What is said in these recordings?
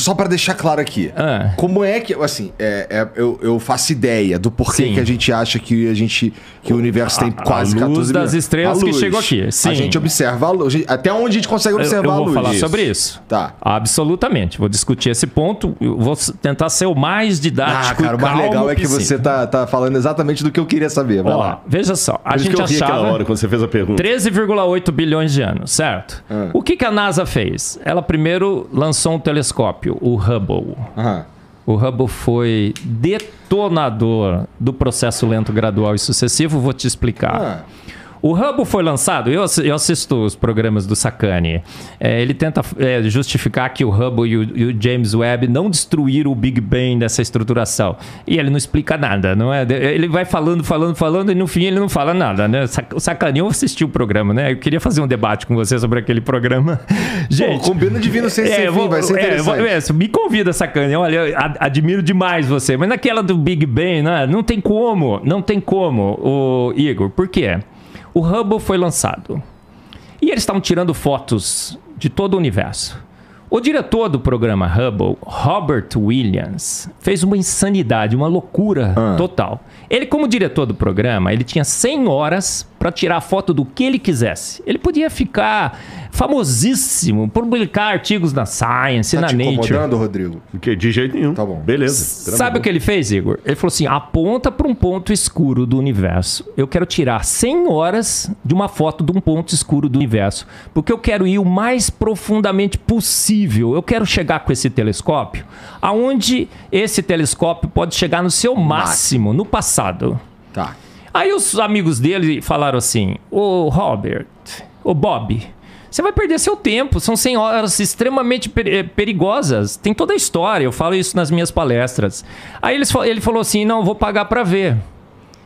só pra deixar claro aqui. Como é que, assim, eu faço ideia do porquê que a gente acha que o universo tem quase 14 bilhões. Das estrelas que chegou aqui. Sim. A gente observa a luz. Até onde a gente consegue observar a luz. Eu vou falar sobre isso. Tá. Absolutamente. Vou discutir esse ponto. Eu vou tentar ser o mais didático. Cara, o mais legal é que você tá falando exatamente do que eu queria saber. Vai lá. Veja só. A gente eu ri achava aquela hora quando você fez a pergunta. 13,8 bilhões de anos, certo? O que a NASA fez? Ela primeiro lançou um telescópio, o Hubble. O Hubble foi detonador do processo lento, gradual e sucessivo. Vou te explicar. O Hubble foi lançado, eu assisto os programas do Sacani. Ele tenta justificar que o Hubble e o James Webb não destruíram o Big Bang dessa estruturação. E ele não explica nada, não é? Ele vai falando e no fim ele não fala nada, né? O Sacani, eu assisti o programa, né? Eu queria fazer um debate com você sobre aquele programa. Gente, combina divino sem fim, vai ser interessante. Me convida, Sacani. Olha, eu admiro demais você. Mas naquela do Big Bang, né? Não tem como, o Igor. Por quê? O Hubble foi lançado e eles estavam tirando fotos de todo o universo. O diretor do programa Hubble, Robert Williams, fez uma insanidade, uma loucura total. Ele, como diretor do programa, ele tinha 100 horas para tirar foto do que ele quisesse. Ele podia ficar famosíssimo, publicar artigos na Science, na Nature. Tá te incomodando, Rodrigo? Porque de jeito nenhum. Tá bom. Beleza. Sabe o que ele fez, Igor? Ele falou assim, aponta para um ponto escuro do universo. Eu quero tirar 100 horas de uma foto de um ponto escuro do universo. Porque eu quero ir o mais profundamente possível. Eu quero chegar com esse telescópio aonde esse telescópio pode chegar no seu máximo, no passado. Tá. Aí os amigos dele falaram assim, ô Robert, ô Bob, você vai perder seu tempo, são 100 horas extremamente perigosas, tem toda a história, eu falo isso nas minhas palestras. Aí ele falou assim, não, vou pagar para ver.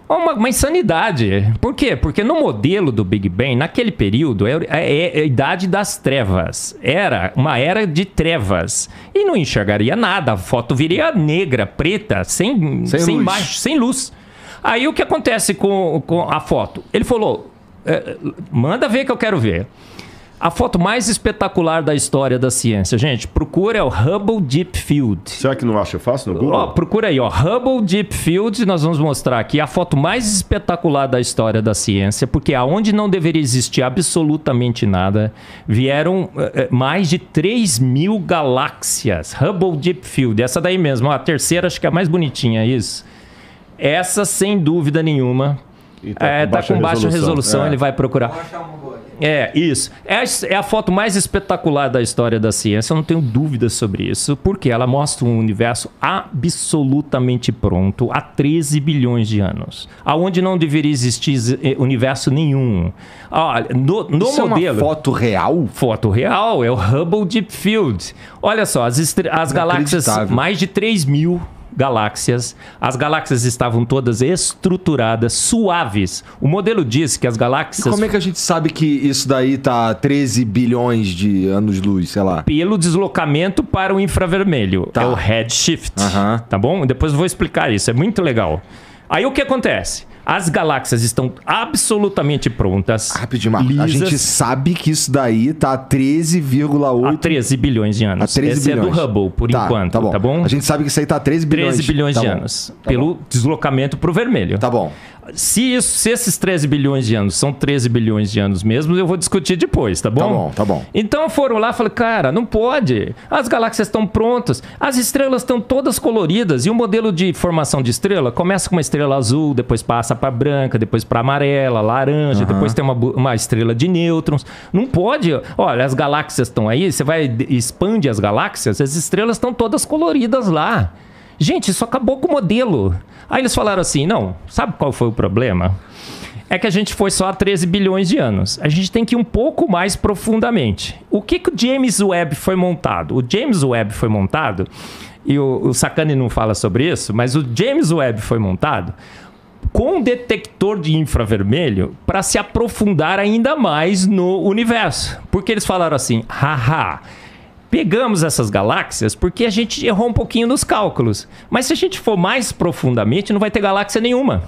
Uma insanidade. Por quê? Porque no modelo do Big Bang, naquele período, é a idade das trevas. Era uma era de trevas. E não enxergaria nada, a foto viria negra, preta, sem luz. Aí o que acontece com a foto? Ele falou, manda ver que eu quero ver. A foto mais espetacular da história da ciência. Gente, procura o Hubble Deep Field. Será que não acha fácil no Google? Procura aí, Hubble Deep Field. Nós vamos mostrar aqui a foto mais espetacular da história da ciência, porque aonde não deveria existir absolutamente nada, vieram mais de 3.000 galáxias. Hubble Deep Field, essa daí mesmo, a terceira acho que é a mais bonitinha, isso. Essa, sem dúvida nenhuma, tá com baixa resolução, ele vai procurar. Vou achar uma boa. Isso. É a foto mais espetacular da história da ciência, eu não tenho dúvidas sobre isso, porque ela mostra um universo absolutamente pronto há 13 bilhões de anos, aonde não deveria existir universo nenhum. Olha, no modelo... É uma foto real? Foto real, é o Hubble Deep Field. Olha só, as galáxias, mais de 3.000 galáxias. As galáxias estavam todas estruturadas, suaves. O modelo diz que as galáxias... E como é que a gente sabe que isso daí tá 13 bilhões de anos-luz, sei lá? Pelo deslocamento para o infravermelho. É o redshift. Tá bom? Depois eu vou explicar isso. É muito legal. Aí o que acontece? As galáxias estão absolutamente prontas. Rapidinho, Marcos. A gente sabe que isso daí tá a 13,8... Há 13 bilhões de anos. Esse é do Hubble, por enquanto. Tá bom. A gente sabe que isso aí tá a 13 bilhões. 13 bilhões de anos. Pelo deslocamento para o vermelho. Tá bom. Se esses 13 bilhões de anos são 13 bilhões de anos mesmo, eu vou discutir depois, tá bom? Tá bom. Então foram lá e falaram, cara, não pode. As galáxias estão prontas, as estrelas estão todas coloridas. E o modelo de formação de estrela começa com uma estrela azul, depois passa para branca, depois para amarela, laranja, depois tem uma estrela de nêutrons. Não pode. Olha, as galáxias estão aí, você expande as galáxias, as estrelas estão todas coloridas lá. Gente, isso acabou com o modelo. Aí eles falaram assim, não, sabe qual foi o problema? É que a gente foi só há 13 bilhões de anos. A gente tem que ir um pouco mais profundamente. O que o James Webb foi montado? O James Webb foi montado, e o Sacani não fala sobre isso, mas o James Webb foi montado com um detector de infravermelho para se aprofundar ainda mais no universo. Porque eles falaram assim, pegamos essas galáxias porque a gente errou um pouquinho nos cálculos. Mas se a gente for mais profundamente, não vai ter galáxia nenhuma.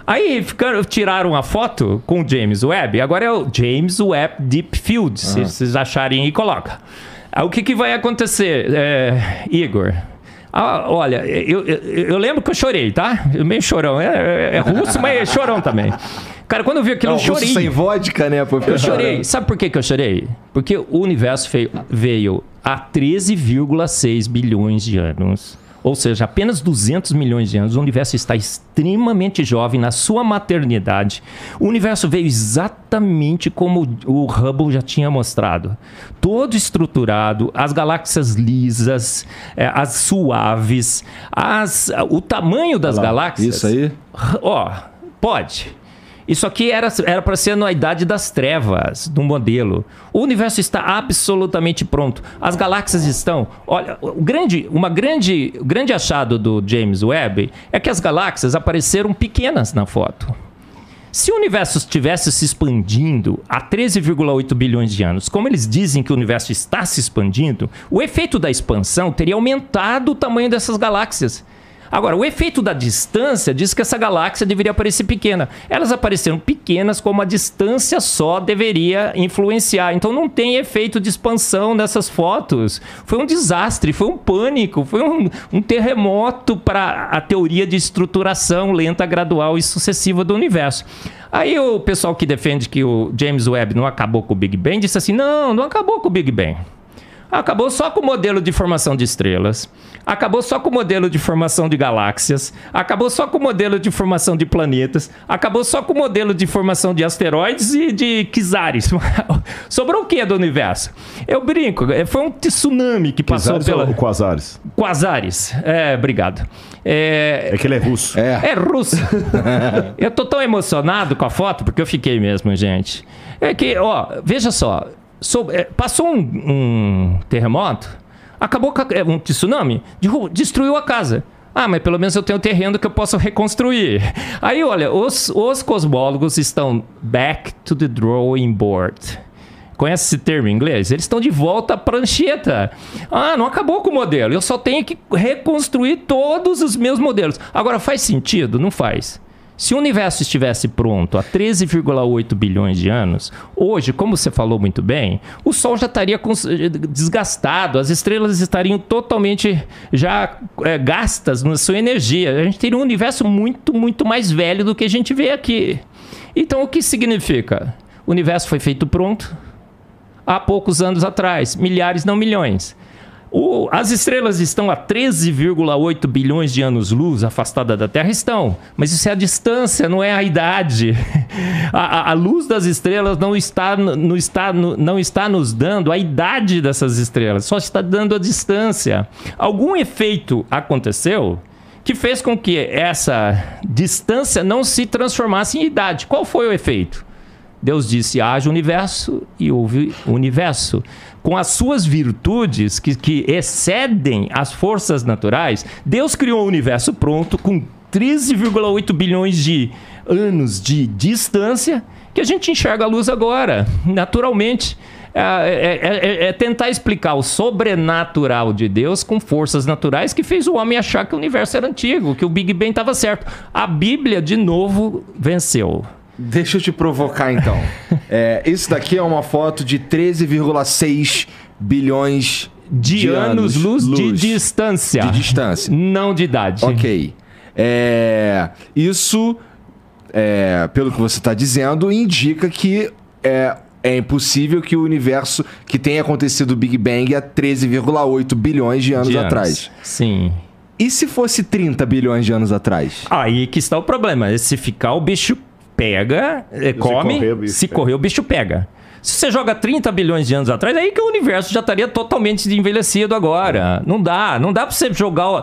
Aí tiraram a foto com o James Webb. Agora é o James Webb Deep Field. Se vocês acharem aí, coloca. O que vai acontecer, Igor? Olha, eu lembro que eu chorei, tá? Meio chorão. É russo, mas é chorão também. Cara, quando eu vi aquilo, eu chorei. Sem vodka, né? Eu chorei. Sabe por que eu chorei? Porque o universo veio há 13,6 bilhões de anos. Ou seja, apenas 200 milhões de anos. O universo está extremamente jovem na sua maternidade. O universo veio exatamente como o Hubble já tinha mostrado. Todo estruturado, as galáxias lisas, as suaves, o tamanho das galáxias... Isso aí? Pode... Isso aqui era para ser na Idade das Trevas, do modelo. O universo está absolutamente pronto. As galáxias estão... Olha, o grande achado do James Webb é que as galáxias apareceram pequenas na foto. Se o universo estivesse se expandindo há 13,8 bilhões de anos, como eles dizem que o universo está se expandindo, o efeito da expansão teria aumentado o tamanho dessas galáxias. Agora, o efeito da distância diz que essa galáxia deveria parecer pequena. Elas apareceram pequenas como a distância só deveria influenciar. Então não tem efeito de expansão nessas fotos. Foi um desastre, foi um pânico, foi um terremoto para a teoria de estruturação lenta, gradual e sucessiva do universo. Aí o pessoal que defende que o James Webb não acabou com o Big Bang disse assim, não acabou com o Big Bang. Acabou só com o modelo de formação de estrelas, acabou só com o modelo de formação de galáxias, acabou só com o modelo de formação de planetas, acabou só com o modelo de formação de asteroides e de quasares. Sobrou o que do universo? Eu brinco, foi um tsunami que passou pela... Ou quasares? Quasares, obrigado. É que ele é russo. É russo. Eu tô tão emocionado com a foto, porque eu fiquei mesmo, gente. É que, veja só... Passou um terremoto, acabou com um tsunami, destruiu a casa. Mas pelo menos eu tenho um terreno que eu posso reconstruir. Aí, olha, os cosmólogos estão back to the drawing board. Conhece esse termo em inglês? Eles estão de volta à prancheta. Não acabou com o modelo, eu só tenho que reconstruir todos os meus modelos. Agora, faz sentido? Não faz. Se o universo estivesse pronto há 13,8 bilhões de anos, hoje, como você falou muito bem, o Sol já estaria desgastado, as estrelas estariam totalmente já gastas na sua energia. A gente teria um universo muito, muito mais velho do que a gente vê aqui. Então, o que significa? O universo foi feito pronto há poucos anos atrás, milhares, não milhões. As estrelas estão a 13,8 bilhões de anos-luz afastadas da Terra? Estão. Mas isso é a distância, não é a idade. A luz das estrelas não está nos dando a idade dessas estrelas, só está dando a distância. Algum efeito aconteceu que fez com que essa distância não se transformasse em idade. Qual foi o efeito? Deus disse, haja universo, e houve universo. Com as suas virtudes que excedem as forças naturais, Deus criou um universo pronto com 13,8 bilhões de anos de distância que a gente enxerga a luz agora, naturalmente. É tentar explicar o sobrenatural de Deus com forças naturais que fez o homem achar que o universo era antigo, que o Big Bang estava certo. A Bíblia, de novo, venceu. Deixa eu te provocar, então. Isso daqui é uma foto de 13,6 bilhões de anos-luz de distância. De distância. Não de idade. Ok. Isso, pelo que você está dizendo, indica que é impossível que o universo que tenha acontecido o Big Bang há 13,8 bilhões de anos atrás. Sim. E se fosse 30 bilhões de anos atrás? Aí que está o problema. Se ficar, o bicho pega, come, se correr o bicho pega. Se você joga 30 bilhões de anos atrás, aí que o universo já estaria totalmente envelhecido agora. Não dá pra você jogar...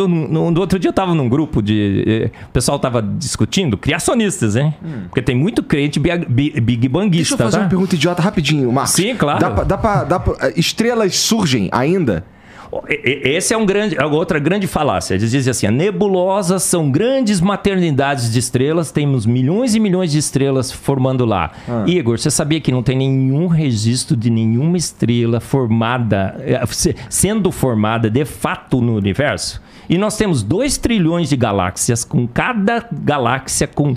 No outro dia eu tava num grupo de... O pessoal tava discutindo, criacionistas, hein? Porque tem muito crente big banguista, Deixa eu fazer uma pergunta idiota rapidinho, Marcos. Sim, claro. Estrelas surgem ainda? Esse é outra grande falácia. Eles dizem assim, nebulosas são grandes maternidades de estrelas, temos milhões e milhões de estrelas formando lá. Igor, você sabia que não tem nenhum registro de nenhuma estrela sendo formada de fato no universo? E nós temos 2 trilhões de galáxias, com cada galáxia com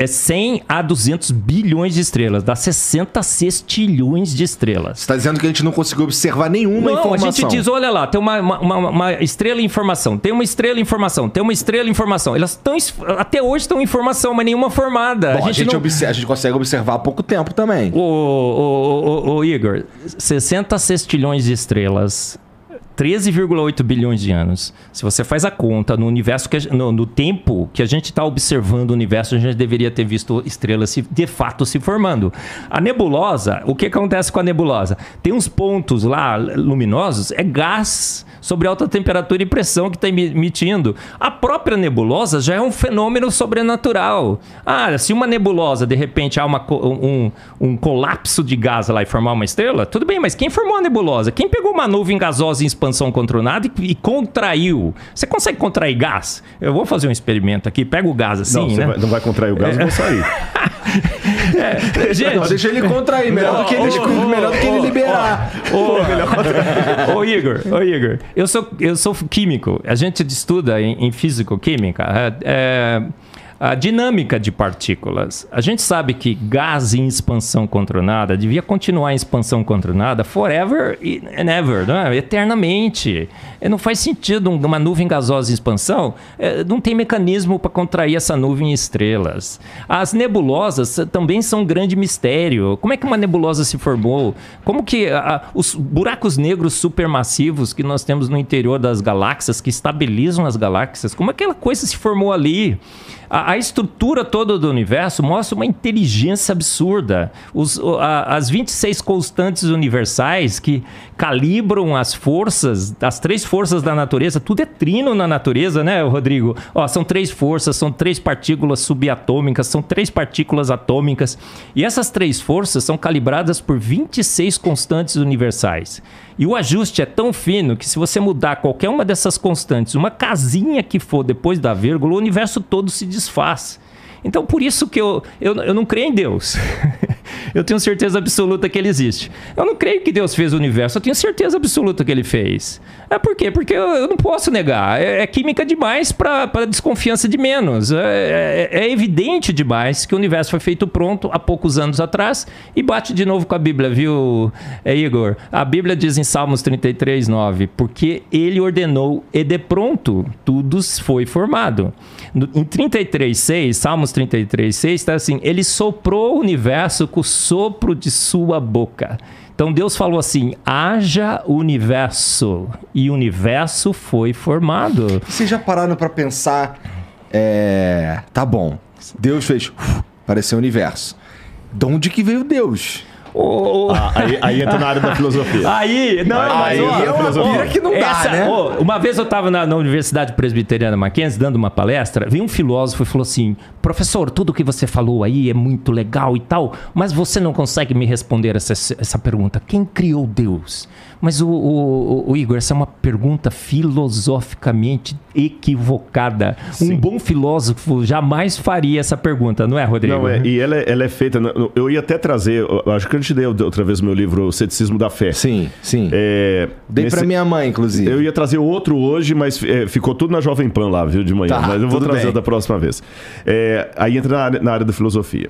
100 a 200 bilhões de estrelas. Dá 60 sextilhões de estrelas. Você está dizendo que a gente não conseguiu observar nenhuma informação. A gente diz, olha lá, tem uma estrela em formação, tem uma estrela em formação, tem uma estrela em formação. Elas estão, até hoje estão em formação, mas nenhuma formada. Bom, a gente consegue observar há pouco tempo também. Ô Igor, 60 sextilhões de estrelas, 13,8 bilhões de anos. Se você faz a conta no universo, no tempo que a gente está observando o universo, a gente deveria ter visto estrelas de fato se formando. A nebulosa, o que acontece com a nebulosa? Tem uns pontos lá luminosos, é gás sobre alta temperatura e pressão que está emitindo. A própria nebulosa já é um fenômeno sobrenatural. Se uma nebulosa, de repente, há um colapso de gás lá e formar uma estrela, tudo bem, mas quem formou a nebulosa? Quem pegou uma nuvem gasosa em expansão controlada e contraiu? Você consegue contrair gás? Eu vou fazer um experimento aqui, pega o gás assim, não, né? Não vai contrair o gás, eu vou sair. Gente, não, deixa ele contrair, melhor do que ele liberar. Ô Igor, eu sou químico. A gente estuda em físico-química a dinâmica de partículas. A gente sabe que gás em expansão controlada devia continuar em expansão controlada forever and ever, não é? Eternamente. Não faz sentido uma nuvem gasosa em expansão, não tem mecanismo para contrair essa nuvem em estrelas. As nebulosas também são um grande mistério. Como é que uma nebulosa se formou? Como que os buracos negros supermassivos que nós temos no interior das galáxias, que estabilizam as galáxias, como aquela coisa se formou ali? A estrutura toda do universo mostra uma inteligência absurda. As 26 constantes universais que calibram as forças, as 3 forças da natureza, tudo é trino na natureza, né, Rodrigo? São 3 forças, são 3 partículas subatômicas, são 3 partículas atômicas. E essas 3 forças são calibradas por 26 constantes universais. E o ajuste é tão fino que se você mudar qualquer uma dessas constantes, uma casinha que for depois da vírgula, o universo todo se desfaz. Então, por isso que eu não creio em Deus. Eu tenho certeza absoluta que ele existe. Eu não creio que Deus fez o universo. Eu tenho certeza absoluta que ele fez. Por quê? Porque eu não posso negar. É química demais para desconfiança de menos. É evidente demais que o universo foi feito pronto há poucos anos atrás e bate de novo com a Bíblia, viu, Igor? A Bíblia diz em Salmos 33:9, porque ele ordenou e de pronto tudo foi formado. Em 33:6, Salmos 33:6 está assim, ele soprou o universo com o sopro de sua boca. Então Deus falou assim, haja universo, e o universo foi formado. Vocês já pararam para pensar, tá bom, Deus fez, apareceu o universo. De onde que veio Deus? Aí entra na área da filosofia. Aí é uma pira que não dá, né? Uma vez eu estava na Universidade Presbiteriana Mackenzie dando uma palestra, veio um filósofo e falou assim, professor, tudo que você falou aí é muito legal e tal, mas você não consegue me responder essa pergunta. Quem criou Deus? Mas o Igor, essa é uma pergunta filosoficamente equivocada. Sim. Um bom filósofo jamais faria essa pergunta, não é, Rodrigo? Não, e ela é feita... Eu ia até trazer... Acho que eu te dei outra vez o meu livro, O Ceticismo da Fé. Sim. Dei pra minha mãe, inclusive. Eu ia trazer outro hoje, mas ficou tudo na Jovem Pan lá, viu, de manhã. Mas eu vou trazer da próxima vez. Aí entra na área da filosofia.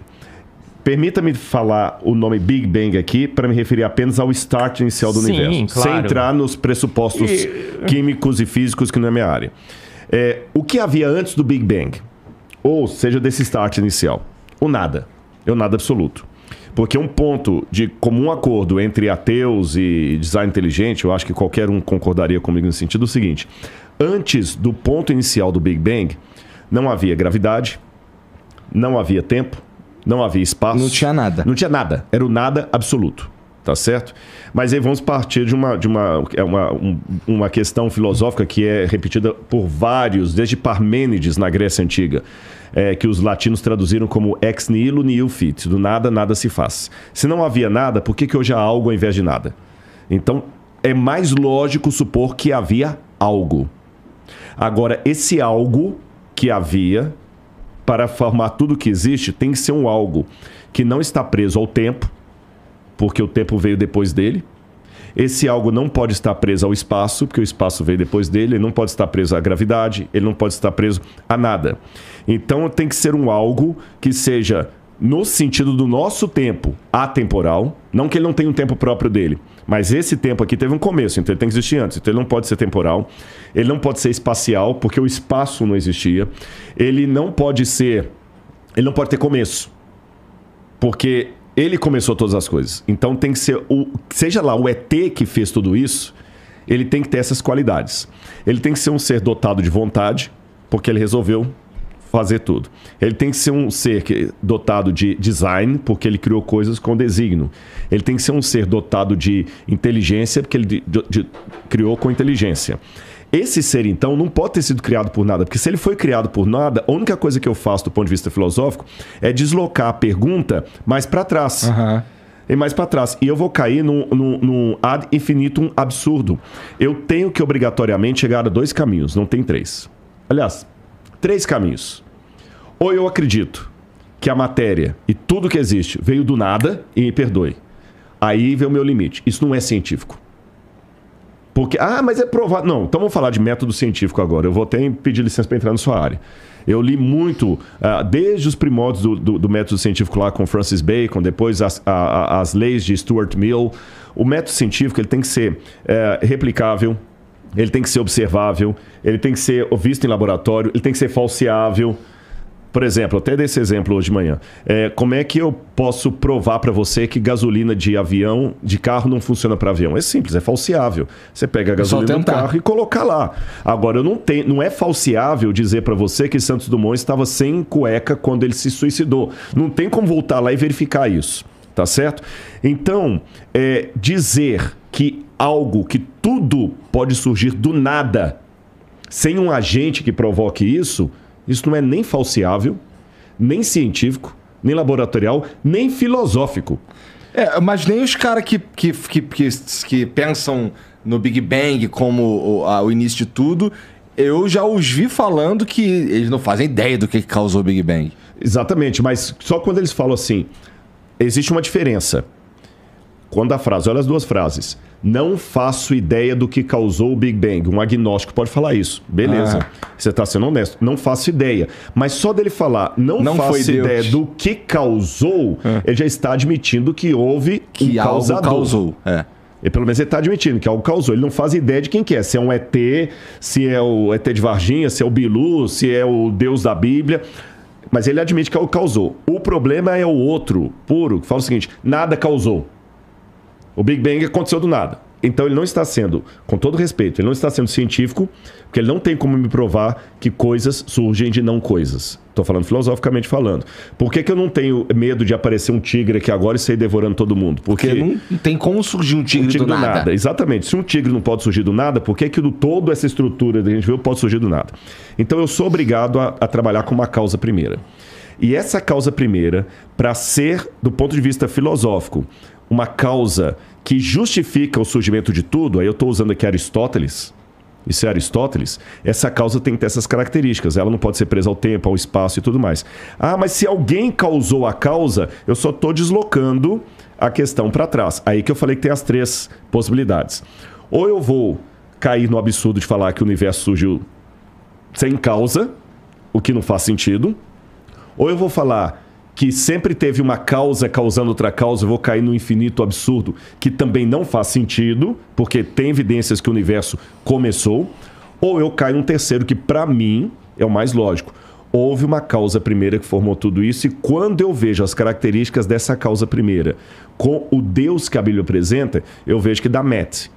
Permita-me falar o nome Big Bang aqui para me referir apenas ao start inicial do universo. Claro. Sem entrar nos pressupostos químicos e físicos que não é minha área. O que havia antes do Big Bang? Ou seja, desse start inicial? O nada. É o nada absoluto. Porque um ponto de comum acordo entre ateus e design inteligente, eu acho que qualquer um concordaria comigo nesse sentido, é o seguinte. Antes do ponto inicial do Big Bang, não havia gravidade, não havia tempo, não havia espaço. Não tinha nada. Não tinha nada. Era o nada absoluto. Tá certo? Mas aí vamos partir de uma questão filosófica que é repetida por vários, desde Parmênides na Grécia Antiga, que os latinos traduziram como ex nihilo nihil fit. Do nada, nada se faz. Se não havia nada, por que hoje há algo ao invés de nada? Então, é mais lógico supor que havia algo. Agora, esse algo que havia... para formar tudo que existe, tem que ser um algo que não está preso ao tempo, porque o tempo veio depois dele, Esse algo não pode estar preso ao espaço, porque o espaço veio depois dele, ele não pode estar preso à gravidade, ele não pode estar preso a nada. Então tem que ser um algo que seja, no sentido do nosso tempo, atemporal, não que ele não tenha um tempo próprio dele, mas esse tempo aqui teve um começo, então ele tem que existir antes, então ele não pode ser temporal, ele não pode ser espacial, porque o espaço não existia, ele não pode ter começo, porque ele começou todas as coisas. Então tem que ser, seja lá o ET que fez tudo isso, ele tem que ter essas qualidades. Ele tem que ser um ser dotado de vontade, porque ele resolveu fazer tudo. Ele tem que ser um ser dotado de design, porque ele criou coisas com desígnio. Ele tem que ser um ser dotado de inteligência, porque ele criou com inteligência. Esse ser, então, não pode ter sido criado por nada, porque se ele foi criado por nada, a única coisa que eu faço do ponto de vista filosófico é deslocar a pergunta mais para trás. Uhum. E mais para trás. E eu vou cair num ad infinitum absurdo. Eu tenho que obrigatoriamente chegar a 2 caminhos, não tem 3. Aliás, 3 caminhos. Ou eu acredito que a matéria e tudo que existe veio do nada, e me perdoe. Aí vem o meu limite. Isso não é científico. Porque, mas é provado. Não, então vamos falar de método científico agora. Eu vou até pedir licença para entrar na sua área. Eu li muito, desde os primórdios do método científico lá com Francis Bacon, depois as leis de Stuart Mill. O método científico ele tem que ser replicável, ele tem que ser observável, ele tem que ser visto em laboratório, ele tem que ser falseável. Por exemplo, até desse exemplo hoje de manhã. Como é que eu posso provar para você que gasolina de carro não funciona para avião? É simples, é falseável. Você pega a gasolina do carro e coloca lá. Agora, não é falseável dizer para você que Santos Dumont estava sem cueca quando ele se suicidou. Não tem como voltar lá e verificar isso. Tá certo? Então, dizer que algo, que tudo pode surgir do nada, sem um agente que provoque isso não é nem falseável, nem científico, nem laboratorial, nem filosófico. Mas nem os caras que pensam no Big Bang como o início de tudo, eu já os vi falando que eles não fazem ideia do que causou o Big Bang. Exatamente, mas só quando eles falam assim, existe uma diferença. Quando a frase, olha as 2 frases. Não faço ideia do que causou o Big Bang. Um agnóstico pode falar isso. Beleza. Você está sendo honesto. Não faço ideia. Mas só dele falar não faço ideia do que causou, ele já está admitindo que houve um causador. Algo causou. E pelo menos ele está admitindo que algo causou. Ele não faz ideia de quem que é. Se é um ET, se é o ET de Varginha, se é o Bilu, se é o Deus da Bíblia. Mas ele admite que algo causou. O problema é o outro, puro, que fala o seguinte, nada causou. O Big Bang aconteceu do nada. Então ele não está sendo, com todo respeito, ele não está sendo científico, porque ele não tem como me provar que coisas surgem de não coisas. Estou falando filosoficamente falando. Por que eu não tenho medo de aparecer um tigre aqui agora e sair devorando todo mundo? Porque não tem como surgir um tigre do nada. Exatamente. Se um tigre não pode surgir do nada, por que toda essa estrutura que a gente viu pode surgir do nada? Então eu sou obrigado a trabalhar com uma causa primeira. E essa causa primeira, para ser, do ponto de vista filosófico, uma causa que justifica o surgimento de tudo, aí eu estou usando aqui Aristóteles, isso é Aristóteles, essa causa tem que ter essas características, ela não pode ser presa ao tempo, ao espaço e tudo mais. Mas se alguém causou a causa, eu só estou deslocando a questão para trás. Aí que eu falei que tem as 3 possibilidades. Ou eu vou cair no absurdo de falar que o universo surgiu sem causa, o que não faz sentido, ou eu vou falar que sempre teve uma causa causando outra causa, eu vou cair no infinito absurdo, que também não faz sentido, porque tem evidências que o universo começou, ou eu caio num terceiro, que para mim é o mais lógico. Houve uma causa primeira que formou tudo isso, e quando eu vejo as características dessa causa primeira com o Deus que a Bíblia apresenta, eu vejo que dá match.